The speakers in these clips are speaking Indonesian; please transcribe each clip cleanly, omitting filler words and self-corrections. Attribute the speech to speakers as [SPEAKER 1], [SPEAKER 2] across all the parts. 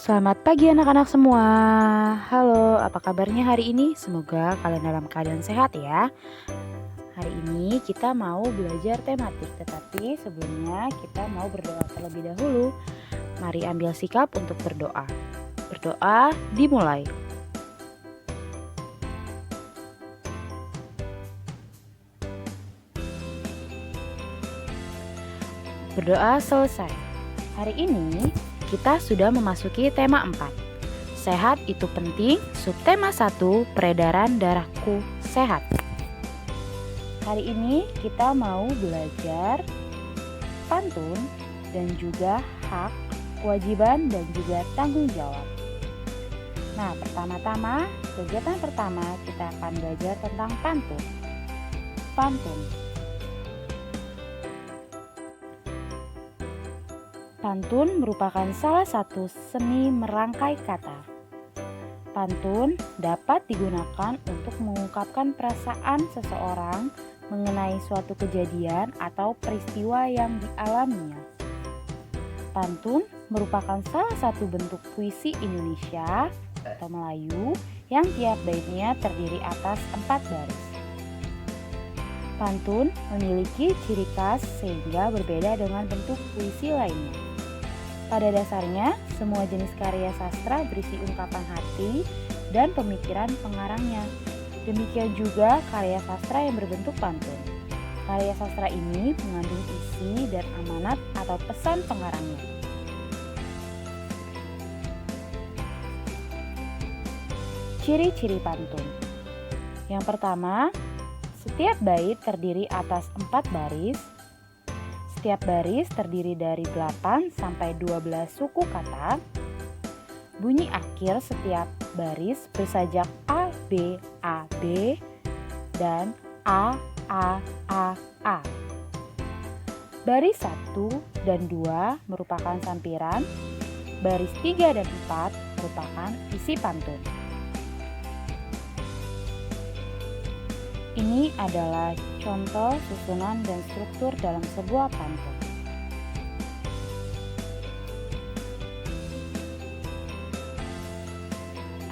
[SPEAKER 1] Selamat pagi anak-anak semua. Halo, apa kabarnya hari ini? Semoga kalian dalam keadaan sehat ya. Hari ini kita mau belajar tematik, tetapi sebelumnya kita mau berdoa terlebih dahulu. Mari ambil sikap untuk berdoa. Berdoa dimulai. Berdoa selesai. Hari ini kita sudah memasuki tema 4. Sehat itu penting, subtema 1, peredaran darahku sehat. Hari ini kita mau belajar pantun dan juga hak, kewajiban dan juga tanggung jawab. Nah, pertama-tama, kegiatan pertama kita akan belajar tentang pantun. Pantun. Pantun merupakan salah satu seni merangkai kata. Pantun dapat digunakan untuk mengungkapkan perasaan seseorang mengenai suatu kejadian atau peristiwa yang dialaminya. Pantun merupakan salah satu bentuk puisi Indonesia atau Melayu yang tiap baitnya terdiri atas 4 baris. Pantun memiliki ciri khas sehingga berbeda dengan bentuk puisi lainnya. Pada dasarnya, semua jenis karya sastra berisi ungkapan hati dan pemikiran pengarangnya. Demikian juga karya sastra yang berbentuk pantun. Karya sastra ini mengandung isi dan amanat atau pesan pengarangnya. Ciri-ciri pantun. Yang pertama, setiap bait terdiri atas 4 baris. Setiap baris terdiri dari 8 sampai 12 suku kata. Bunyi akhir setiap baris bersajak A, B, A, B, dan A, A, A, A. Baris 1 dan 2 merupakan sampiran. Baris 3 dan 4 merupakan isi pantun. Ini adalah contoh susunan dan struktur dalam sebuah pantun.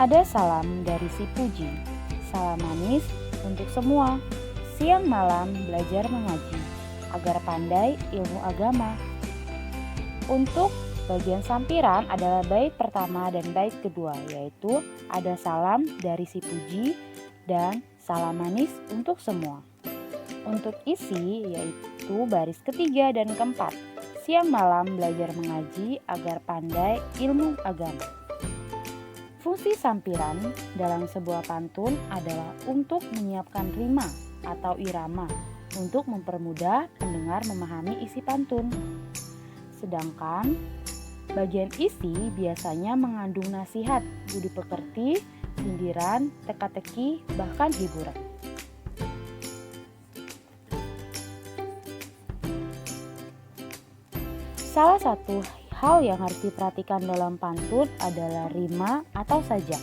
[SPEAKER 1] Ada salam dari si Puji, salam manis untuk semua, siang malam belajar mengaji, agar pandai ilmu agama. Untuk bagian sampiran adalah bait pertama dan bait kedua, yaitu ada salam dari si Puji dan salam manis untuk semua. Untuk isi yaitu baris ketiga dan keempat, siang malam belajar mengaji agar pandai ilmu agama. Fungsi sampiran dalam sebuah pantun adalah untuk menyiapkan rima atau irama untuk mempermudah pendengar memahami isi pantun. Sedangkan bagian isi biasanya mengandung nasihat, budi pekerti, sindiran, teka-teki, bahkan hiburan. Salah satu hal yang harus diperhatikan dalam pantun adalah rima atau sajak.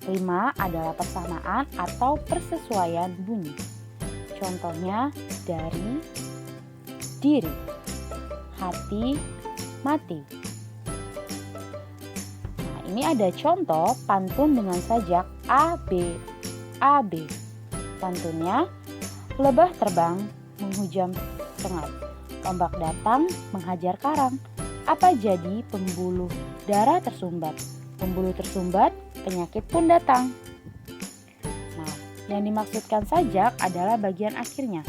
[SPEAKER 1] Rima adalah persamaan atau persesuaian bunyi. Contohnya dari diri, hati, mati. Nah, ini ada contoh pantun dengan sajak A, B, A, B. Pantunnya, lebah terbang menghujam sengat. Ombak datang menghajar karang. Apa jadi pembuluh darah tersumbat? Pembuluh tersumbat, penyakit pun datang. Nah, yang dimaksudkan sajak adalah bagian akhirnya.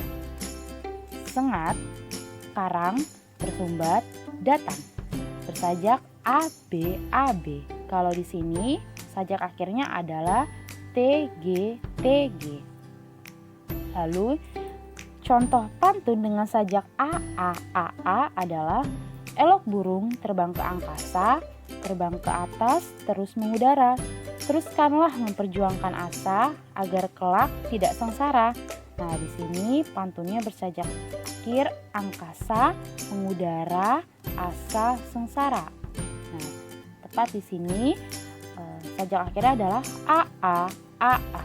[SPEAKER 1] Sengat, karang, tersumbat, datang. Bersajak A, B, A, B. Kalau di sini sajak akhirnya adalah T, G, T, G. Lalu contoh pantun dengan sajak A, A, A, A adalah elok burung terbang ke angkasa, terbang ke atas, terus mengudara. Teruskanlah memperjuangkan asa agar kelak tidak sengsara. Nah, di sini pantunnya bersajak akhir angkasa, mengudara, asa, sengsara. Nah, tepat di sini sajak akhirnya adalah A, A, A, A.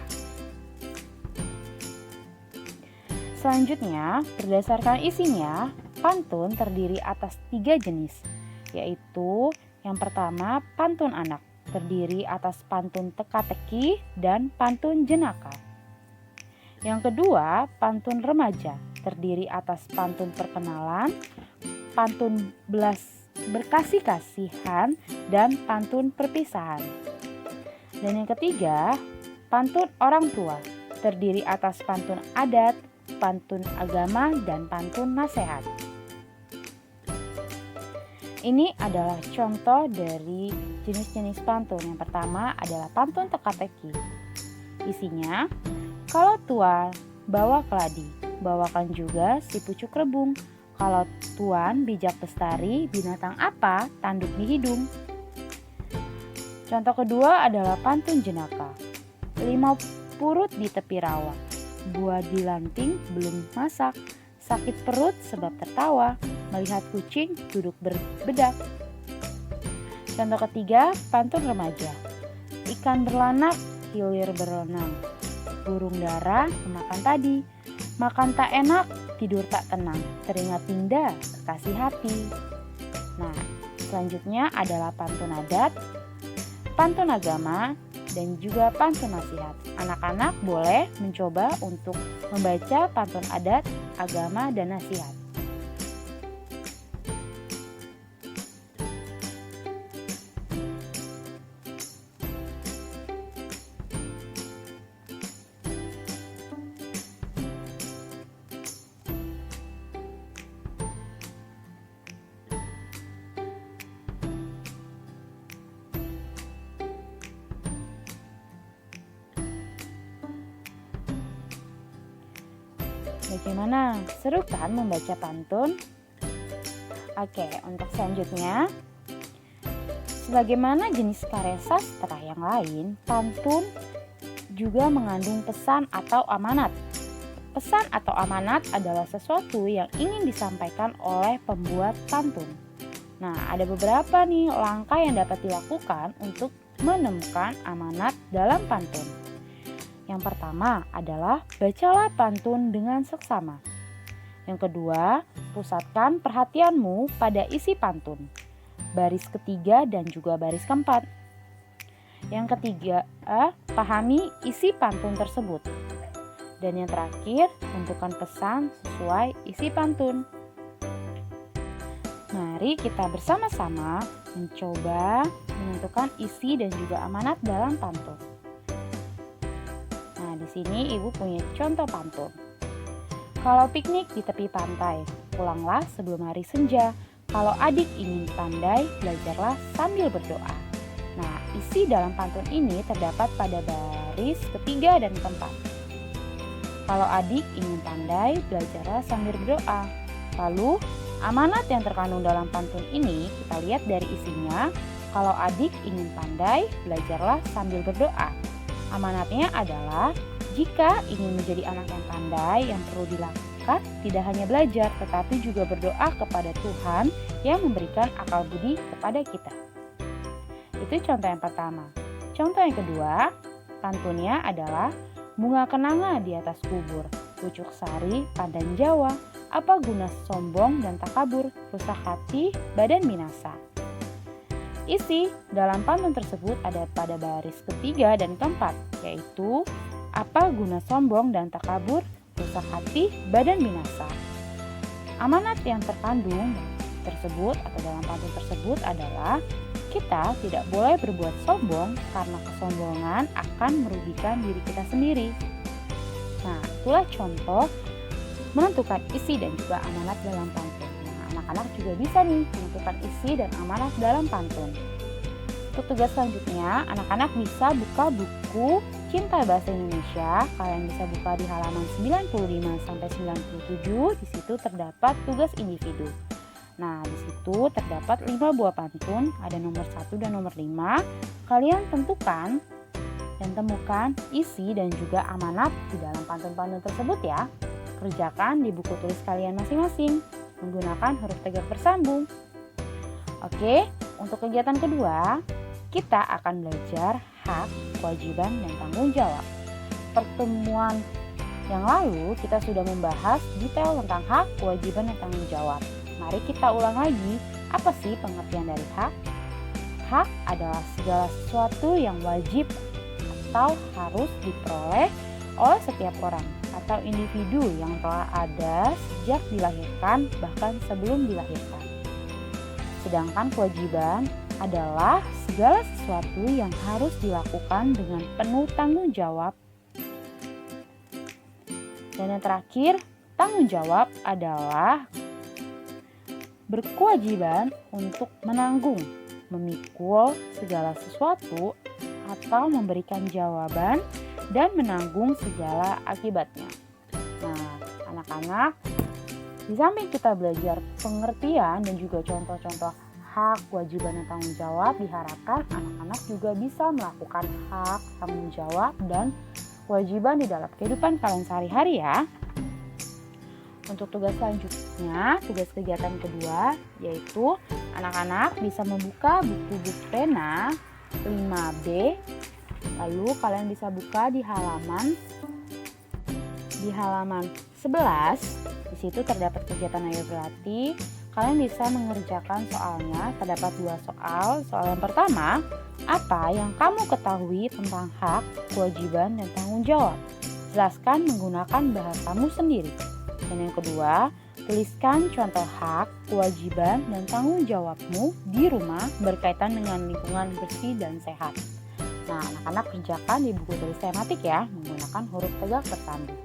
[SPEAKER 1] Selanjutnya, berdasarkan isinya, pantun terdiri atas 3 jenis, yaitu Yang pertama, pantun anak, terdiri atas pantun teka-teki dan pantun jenaka. Yang kedua, pantun remaja, terdiri atas pantun perkenalan, pantun berkasih-kasihan, dan pantun perpisahan. Dan yang ketiga, pantun orang tua, terdiri atas pantun adat, pantun agama, dan pantun nasihat. Ini adalah contoh dari jenis-jenis pantun. Yang pertama adalah pantun teka-teki. Isinya, kalau tua bawa keladi, bawakan juga si pucuk rebung. Kalau tuan bijak bestari, binatang apa tanduk di hidung. Contoh kedua adalah pantun jenaka. 5 purut di tepi rawa, buah dilanting belum masak, sakit perut sebab tertawa, melihat kucing duduk berbedak. Contoh ketiga, pantun remaja. Ikan beranak, hilir berenang. Burung dara memakan tadi, makan tak enak, tidur tak tenang, teringat pindah, kekasih hati. Nah, selanjutnya adalah pantun adat, pantun agama, dan juga pantun nasihat. Anak-anak boleh mencoba untuk membaca pantun adat, agama, dan nasihat. Bagaimana? Seru kan membaca pantun? Oke, untuk selanjutnya, sebagaimana jenis karya sastra yang lain, pantun juga mengandung pesan atau amanat. Pesan atau amanat adalah sesuatu yang ingin disampaikan oleh pembuat pantun. Nah, ada beberapa nih langkah yang dapat dilakukan untuk menemukan amanat dalam pantun. Yang pertama adalah bacalah pantun dengan seksama. Yang kedua, pusatkan perhatianmu pada isi pantun, baris ketiga dan juga baris keempat. Yang ketiga, pahami isi pantun tersebut. Dan yang terakhir, tentukan pesan sesuai isi pantun. Mari kita bersama-sama mencoba menentukan isi dan juga amanat dalam pantun. Nah, di sini Ibu punya contoh pantun. Kalau piknik di tepi pantai, pulanglah sebelum hari senja. Kalau adik ingin pandai, belajarlah sambil berdoa. Nah, isi dalam pantun ini terdapat pada baris ketiga dan keempat. Kalau adik ingin pandai, belajarlah sambil berdoa. Lalu, amanat yang terkandung dalam pantun ini kita lihat dari isinya. Kalau adik ingin pandai, belajarlah sambil berdoa. Amanatnya adalah jika ingin menjadi anak yang pandai, yang perlu dilakukan tidak hanya belajar, tetapi juga berdoa kepada Tuhan yang memberikan akal budi kepada kita. Itu contoh yang pertama. Contoh yang kedua, pantunnya adalah bunga kenanga di atas kubur, pucuk sari, pandan Jawa, apa guna sombong dan takabur, rusak hati, badan binasa. Isi dalam pantun tersebut ada pada baris ketiga dan keempat, yaitu apa guna sombong dan takabur, rusak hati, badan binasa. Amanat yang terkandung tersebut atau dalam pantun tersebut adalah kita tidak boleh berbuat sombong karena kesombongan akan merugikan diri kita sendiri. Nah, itulah contoh menentukan isi dan juga amanat dalam pantun. Anak-anak juga bisa nih menentukan isi dan amanat dalam pantun. Untuk tugas selanjutnya, anak-anak bisa buka buku Cinta Bahasa Indonesia. Kalian bisa buka di halaman 95-97. Di situ terdapat tugas individu. Nah, di situ terdapat 5 buah pantun, ada nomor 1 dan nomor 5. Kalian tentukan dan temukan isi dan juga amanat di dalam pantun-pantun tersebut ya. Kerjakan di buku tulis kalian masing-masing menggunakan huruf tegak bersambung. Oke, untuk kegiatan kedua, kita akan belajar hak, kewajiban, dan tanggung jawab. Pertemuan yang lalu kita sudah membahas detail tentang hak, kewajiban, dan tanggung jawab. Mari kita ulang lagi, apa sih pengertian dari hak? hak adalah segala sesuatu yang wajib atau harus diperoleh oleh setiap orang atau individu yang telah ada sejak dilahirkan bahkan sebelum dilahirkan. Sedangkan kewajiban adalah segala sesuatu yang harus dilakukan dengan penuh tanggung jawab. Dan yang terakhir, tanggung jawab adalah berkewajiban untuk menanggung, memikul segala sesuatu atau memberikan jawaban dan menanggung segala akibatnya. Nah, anak-anak, di samping kita belajar pengertian dan juga contoh-contoh hak, kewajiban, dan tanggung jawab, diharapkan anak-anak juga bisa melakukan hak, tanggung jawab, dan kewajiban di dalam kehidupan kalian sehari-hari ya. Untuk tugas selanjutnya, tugas kegiatan kedua, yaitu anak-anak bisa membuka buku pena 5B. Lalu kalian bisa buka di halaman 11. Di situ terdapat kegiatan ayo berlatih. Kalian bisa mengerjakan soalnya. Terdapat 2 soal. Soal yang pertama, apa yang kamu ketahui tentang hak, kewajiban, dan tanggung jawab? Jelaskan menggunakan bahasamu sendiri. Dan yang kedua, tuliskan contoh hak, kewajiban, dan tanggung jawabmu di rumah berkaitan dengan lingkungan bersih dan sehat. Nah, anak-anak kerjakan di buku tulis tematik ya, menggunakan huruf tegak bersambung.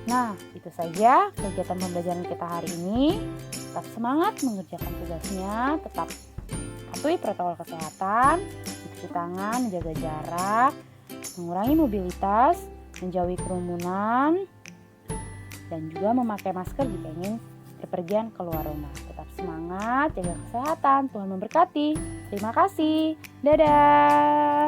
[SPEAKER 1] Nah, itu saja kegiatan pembelajaran kita hari ini. Tetap semangat mengerjakan tugasnya, tetap patuhi protokol kesehatan, cuci tangan, menjaga jarak, mengurangi mobilitas, menjauhi kerumunan, dan juga memakai masker jika ingin berpergian keluar rumah. Tetap semangat, jaga kesehatan, Tuhan memberkati. Terima kasih. Dadah.